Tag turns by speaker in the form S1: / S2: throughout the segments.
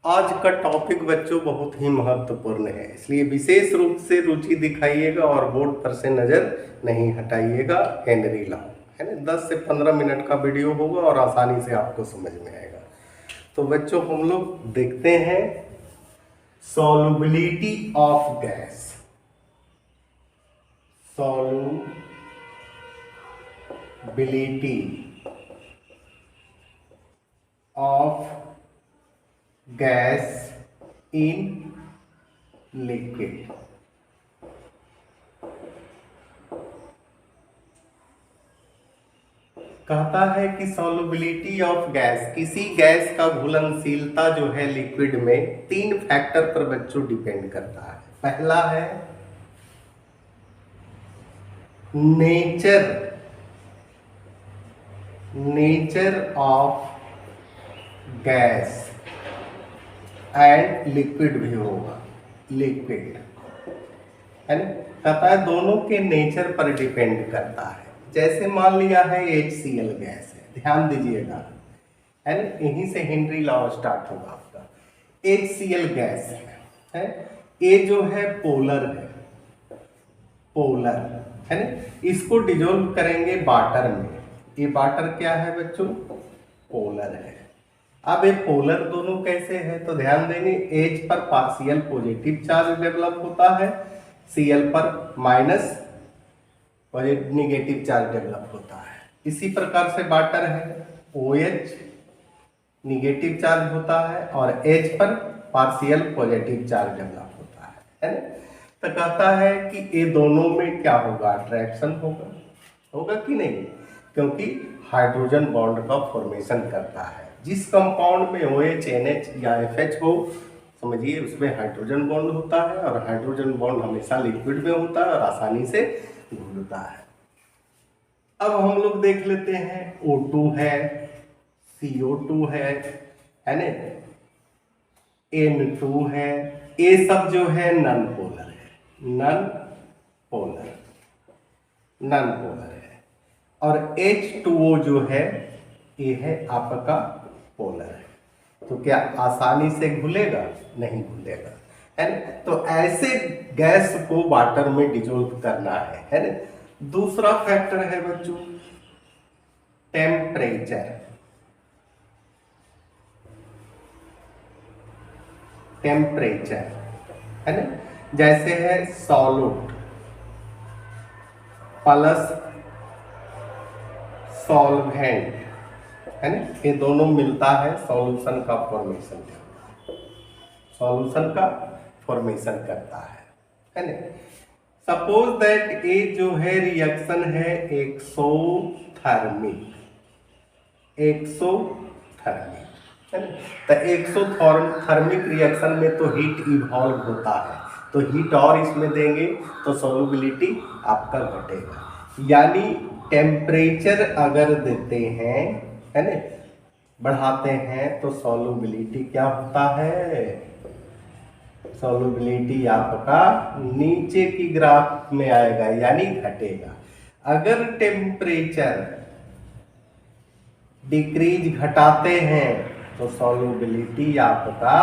S1: आज का टॉपिक बच्चों बहुत ही महत्वपूर्ण है, इसलिए विशेष रूप से रुचि दिखाइएगा और बोर्ड पर से नज़र नहीं हटाइएगा। हेनरी लॉ है ना, 10 से 15 मिनट का वीडियो होगा और आसानी से आपको समझ में आएगा। तो बच्चों हम लोग देखते हैं solubility of gas. Solubility of gas in liquid. कहता है कि सॉल्युबिलिटी ऑफ गैस, किसी गैस का घुलनशीलता जो है लिक्विड में 3 फैक्टर पर बच्चों डिपेंड करता है। पहला है nature of gas and liquid भी होगा, लिक्विड है ना। कहता है दोनों के नेचर पर डिपेंड करता है। जैसे मान लिया है HCl गैस है, ध्यान दीजिएगा है ना, यहीं से हेनरी लॉ स्टार्ट होगा आपका। HCl गैस है, ये जो है पोलर है ना। इसको डिजोल्व करेंगे वाटर में। ये वाटर क्या है बच्चों? पोलर है। अब ये पोलर दोनों कैसे है तो ध्यान देंगे, H पर पार्शियल पॉजिटिव चार्ज डेवलप होता है, Cl पर माइनस निगेटिव चार्ज डेवलप होता है। इसी प्रकार से वाटर है, OH निगेटिव चार्ज होता है और H पर पार्शियल पॉजिटिव चार्ज डेवलप होता है ना। तो कहता है कि ये दोनों में क्या होगा? अट्रैक्शन होगा कि नहीं, क्योंकि हाइड्रोजन बॉन्ड का फॉर्मेशन करता है। जिस कंपाउंड में OH, NH या FH हो, समझिए उसमें हाइड्रोजन बॉन्ड होता है और हाइड्रोजन बॉन्ड हमेशा लिक्विड में होता है और आसानी से घुलता है। अब हम लोग देख लेते हैं, O2 है, CO2 है ना, N2 है, ये सब जो है नॉन पोलर है। और H2O जो है ये है आपका पोलर है। तो क्या आसानी से घुलेगा? नहीं घुलेगा है ना। तो ऐसे गैस को वाटर में डिजोल्व करना है ना। दूसरा फैक्टर है बच्चों टेम्परेचर है ना। जैसे है सॉल्यूट प्लस सॉल्वेंट है ना, ये दोनों मिलता है सॉल्यूशन का फॉर्मेशन करता है ना। सपोज दैट ये जो है रिएक्शन है एक्सोथर्मिक है ना। तो एक्सोथर्मिक रिएक्शन में तो हीट इवॉल्व होता है, तो हीट और इसमें देंगे तो सॉल्युबिलिटी आपका घटेगा। यानी टेम्परेचर अगर देते हैं है ना, बढ़ाते हैं तो सॉल्युबिलिटी क्या होता है? सॉल्युबिलिटी आपका नीचे की ग्राफ में आएगा, यानी घटेगा। अगर टेम्परेचर डिक्रीज घटाते हैं तो सॉल्युबिलिटी आपका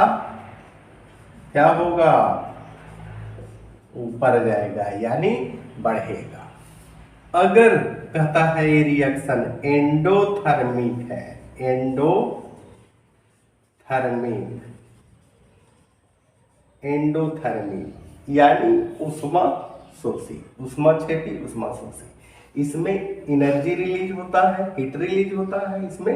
S1: क्या होगा? ऊपर जाएगा, यानी बढ़ेगा। अगर कहता है ये रिएक्शन एंडोथर्मिक है, एंडोथर्मिक यानी ऊष्मा शोषी, इसमें एनर्जी रिलीज होता है, हीट रिलीज होता है, इसमें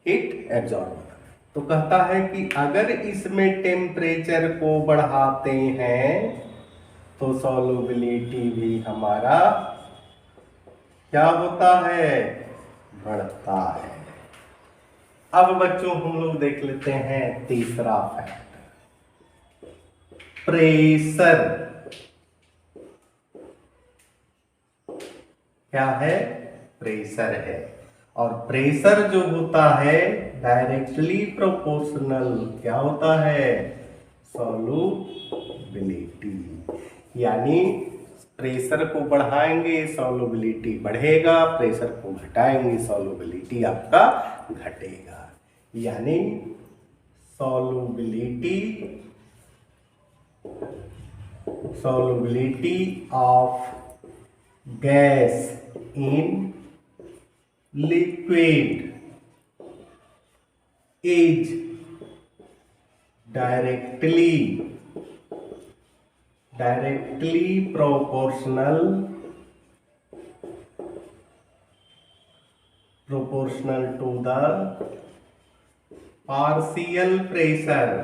S1: हीट एब्जॉर्ब होता है। तो कहता है कि अगर इसमें टेम्परेचर को बढ़ाते हैं तो सॉल्युबिलिटी भी हमारा क्या होता है? बढ़ता है। अब बच्चों हम लोग देख लेते हैं तीसरा फैक्टर, प्रेशर। क्या है? प्रेशर है। और प्रेशर जो होता है डायरेक्टली प्रोपोर्शनल क्या होता है? सॉल्युबिलिटी। यानी प्रेशर को बढ़ाएंगे सॉल्युबिलिटी बढ़ेगा, प्रेशर को घटाएंगे सॉल्युबिलिटी आपका घटेगा। यानी solubility of gas in liquid is directly proportional to the partial pressure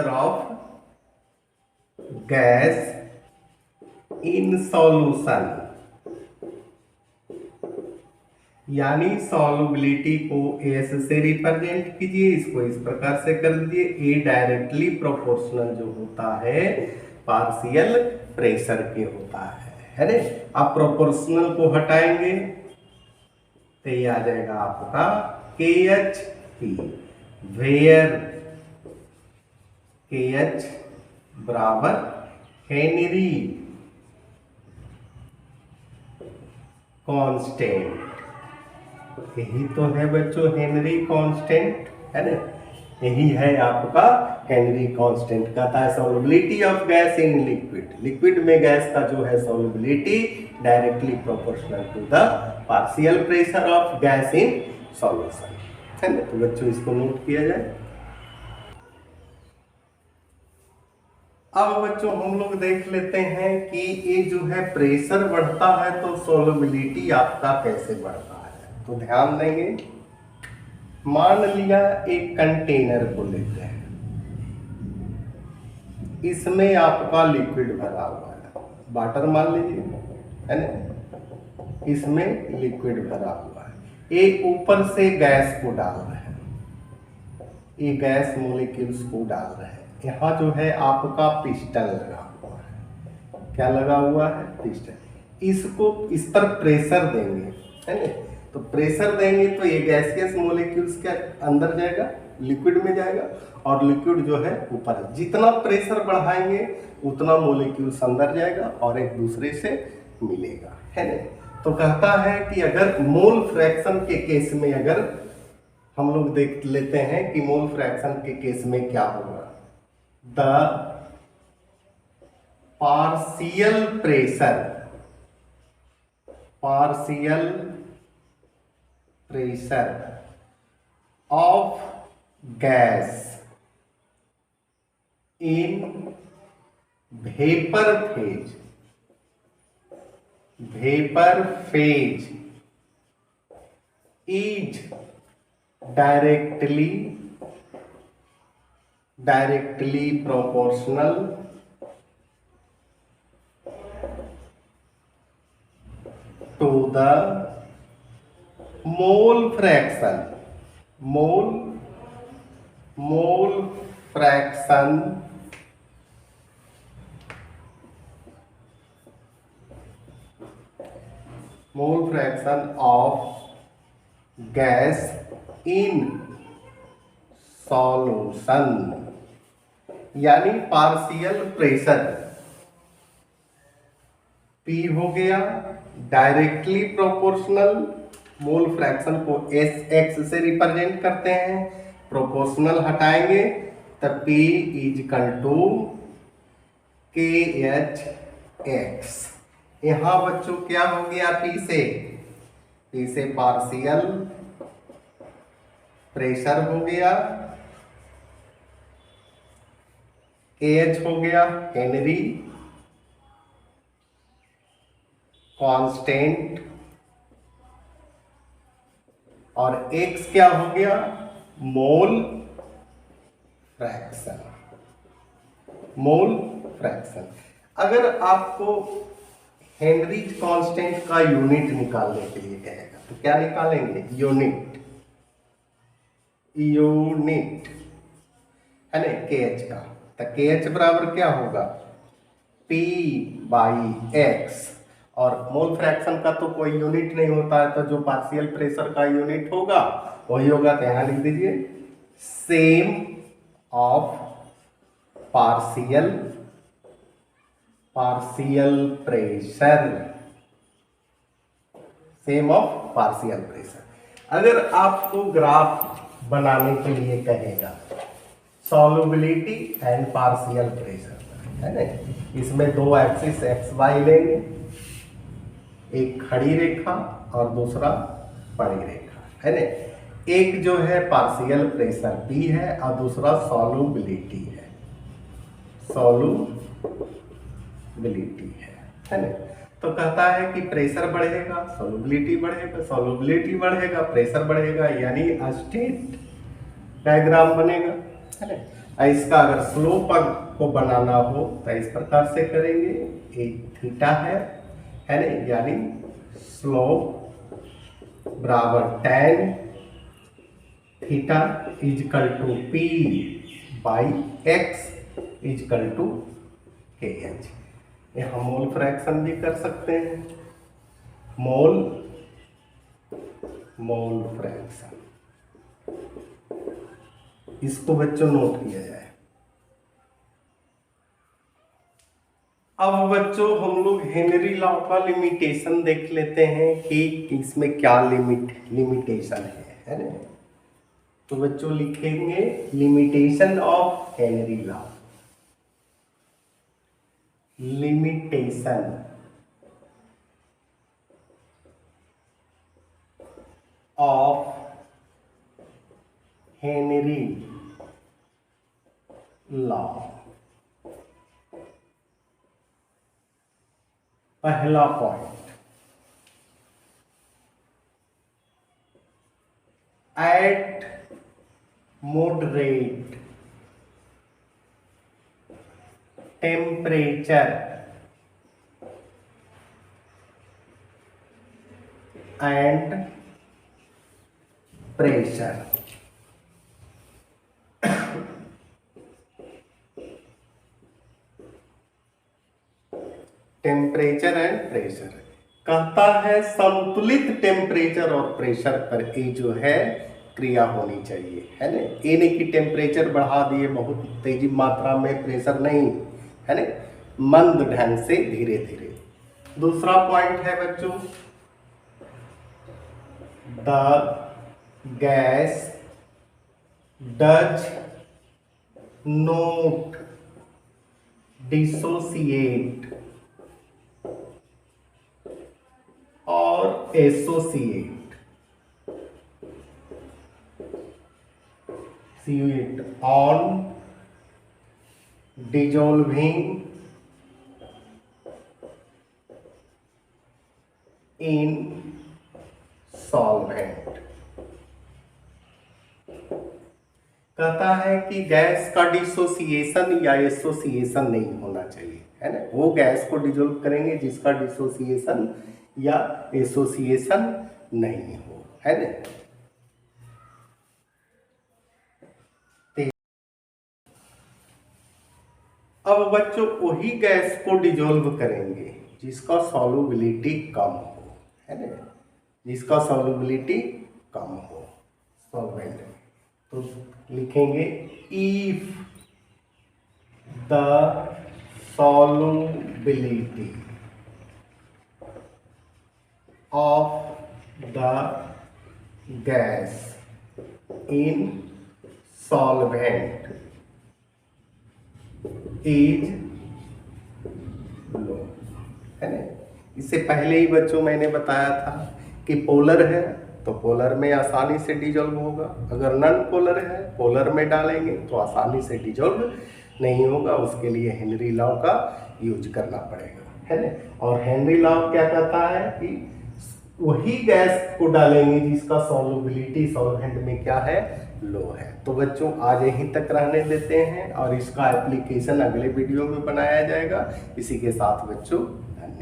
S1: of gas in solution। यानी सॉल्युबिलिटी को एस से रिप्रेजेंट कीजिए, इसको इस प्रकार से कर दीजिए, ए डायरेक्टली प्रोपोर्शनल जो होता है पार्शियल प्रेशर के होता है ना। आप प्रोपोर्शनल को हटाएंगे तो ये आ जाएगा आपका KHP, वेयर KH बराबर हेनरी कांस्टेंट। यही तो है बच्चों हेनरी कांस्टेंट, है ना, यही है आपका हेनरी कांस्टेंट। कहता है solubility of gas in liquid में गैस का जो है solubility directly proportional to the partial pressure of gas in solution, है ना। तो बच्चों इसको नोट किया जाए। अब बच्चों हम लोग देख लेते हैं कि ये जो है प्रेशर बढ़ता है तो सॉल्युबिलिटी आपका कैसे बढ़ता है। तो ध्यान देंगे, मान लिया एक कंटेनर को लेते हैं, इसमें आपका लिक्विड भरा हुआ है, वाटर मान लीजिए, है ना, इसमें लिक्विड भरा हुआ है, एक ऊपर से गैस को डाल रहे हैं, ये गैस मॉलिक्यूल्स को डाल रहे हैं। यहाँ जो है आपका पिस्टन लगा हुआ है, क्या लगा हुआ है, पिस्टन। इसको इस पर प्रेशर देंगे, है ना, तो प्रेशर देंगे तो ये गैसियस मॉलिक्यूल्स के अंदर जाएगा, लिक्विड में जाएगा, और लिक्विड जो है ऊपर। जितना प्रेशर बढ़ाएंगे उतना मॉलिक्यूल्स अंदर जाएगा और एक दूसरे से मिलेगा, है ना। तो कहता है कि अगर मोल फ्रैक्शन के केस में अगर हम लोग देख लेते हैं कि मोल फ्रैक्शन के केस में क्या होगा, the partial pressure of gas in vapour phase is directly proportional to the mole fraction of gas in solution। यानी पार्शियल प्रेशर P हो गया डायरेक्टली प्रोपोर्शनल, मोल फ्रैक्शन को SX से रिप्रेजेंट करते हैं, प्रोपोर्शनल हटाएंगे तब P is equal to KHX। यहां बच्चों क्या हो गया, P से पार्शियल प्रेशर हो गया, KH हो गया हेनरी कांस्टेंट, और X क्या हो गया, मोल फ्रैक्शन। अगर आपको हेनरी कांस्टेंट का यूनिट निकालने के लिए कहेगा तो क्या निकालेंगे, यूनिट है ना, KH का। तो KH बराबर क्या होगा, P/X, और मोल फ्रैक्शन का तो कोई यूनिट नहीं होता है, तो जो पार्शियल प्रेशर का यूनिट होगा वही होगा। तो यहां लिख दीजिए same of partial pressure same of partial pressure. अगर आपको ग्राफ बनाने के लिए कहेगा सॉल्युबिलिटी एंड पार्शियल प्रेशर, है ना, इसमें दो एक्सिस एक्स वाई लेंगे, एक खड़ी रेखा और दूसरा पड़ी रेखा, है ना। एक जो है पार्शियल प्रेशर P है और दूसरा सॉल्युबिलिटी है, सॉल्युबिलिटी है ना। तो कहता है कि प्रेशर बढ़ेगा सॉल्युबिलिटी बढ़ेगा, सॉल्युबिलिटी बढ़ेगा प्रेशर बढ़ेगा, यानी स्टेट डायग्राम बनेगा, है ना। इसका अगर स्लोप को बनाना हो तो इस प्रकार से करेंगे, एक थीटा है ना, यानी स्लोप बराबर tan theta is equal to P by x is equal to KH। ये हम मोल फ्रैक्शन भी कर सकते हैं, मोल फ्रैक्शन, इसको बच्चों नोट किया जाए। अब बच्चों हम लोग हेनरी लॉ का लिमिटेशन देख लेते हैं कि इसमें क्या लिमिटेशन है ना। तो बच्चों लिखेंगे limitation of Henry law, limitation of Henry law. पहला point, at moderate temperature and pressure, temperature and pressure. कहता है संतुलित टेम्परेचर और प्रेशर पर ये जो है क्रिया होनी चाहिए, है ना। ये नहीं कि टेम्परेचर बढ़ा दिए बहुत तेजी मात्रा में, प्रेशर नहीं, है ना, मंद ढंग से धीरे धीरे। दूसरा पॉइंट है बच्चों, the gas does not dissociate और associate on dissolving in solvent। कहता है कि गैस का डिसोसिएशन या एसोसिएशन नहीं होना चाहिए, है ना। वो गैस को डिजोल्व करेंगे जिसका डिसोसिएशन या एसोसिएशन नहीं हो, है ना। अब बच्चों वही गैस को डिजोल्व करेंगे जिसका सॉल्युबिलिटी कम हो, है ना, जिसका सॉल्युबिलिटी कम हो सॉल्वेंट में। तो लिखेंगे if the solubility of the gas in solvent is low, है ना। इससे पहले ही बच्चों मैंने बताया था कि पोलर है तो पोलर में आसानी से डिजोल्व होगा, अगर नॉन पोलर है पोलर में डालेंगे तो आसानी से डिजोल्व नहीं होगा, उसके लिए हेनरी लॉ का यूज करना पड़ेगा, है ना। और हेनरी लॉ क्या कहता है कि वही गैस को डालेंगे जिसका सॉल्युबिलिटी सॉल्वेंट में क्या है, लो है। तो बच्चों आज यहीं तक रहने देते हैं और इसका एप्लीकेशन अगले वीडियो में बनाया जाएगा। इसी के साथ बच्चों